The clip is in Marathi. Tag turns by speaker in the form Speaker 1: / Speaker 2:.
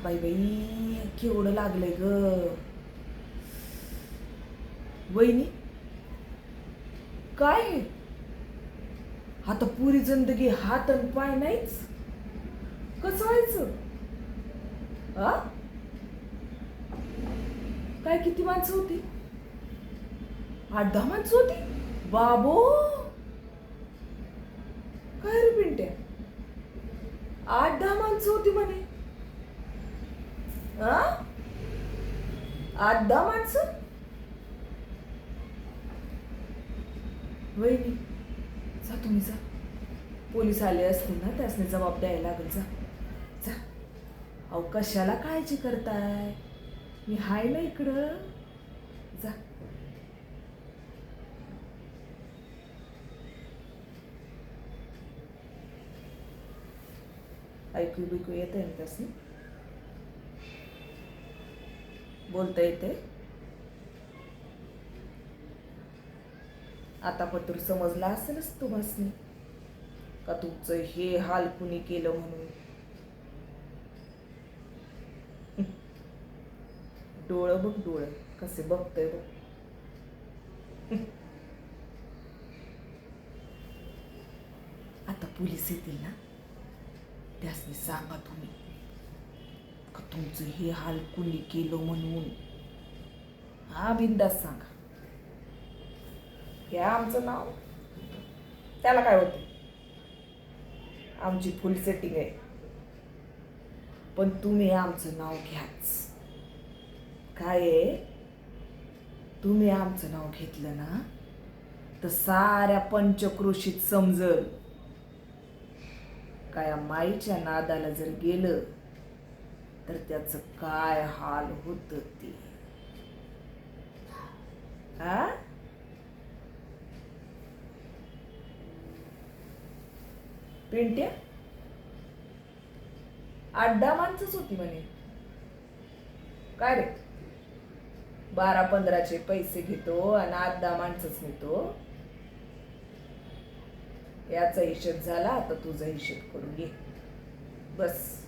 Speaker 1: बाई बाई केवढं लागलंय ग वहिनी. काय हे? आता पुरी जिंदगी हात आणि पाय नाहीच, कसं व्हायचं? आ काय किती माणसं होती? 8-10 माणसं होती बाबो. काय रे पिंट्या, 8-10 माणसं होती म्हणे. 8-10 माणसं. वहिनी जा तुम्ही जा, पोलीस आले असतील ना, त्यासने जबाब द्यायला लागेल. जा जा. अहो कशाला काळजी करताय, मी हाय ना इकडं. जा. ऐकू बिकू येते ना त्यासने, बोलता येते. आता पत्र समजला असेलच तुम्हासनी का तुमचं हे हाल कुणी केलं म्हणून. डोळं बघ, डोळं कसे बघतय बघ. आता पोलीस येतील ना, त्यासनी सांगा तुम्ही का तुमचं हे हाल कुणी केलं म्हणून. हा बिंदास सांगा. घ्या आमचं नाव, त्याला काय होते, आमची फुल सेटिंग आहे. पण तुम्ही आमचं नाव घ्याच. काय आहे, तुम्ही आमचं नाव घेतलं ना तर साऱ्या पंचक्रोशीत समजल काय माईच्या नादाला जर गेलं तर त्याचं काय हाल होत ते. हा पिंट्या, 8-10 माणसंच होती म्हणे. काय रे, 12-15चे पैसे घेतो आणि 8-10 माणसंच नेतो. याचा हिशोब झाला, आता तुझा हिशोब करून घे बस.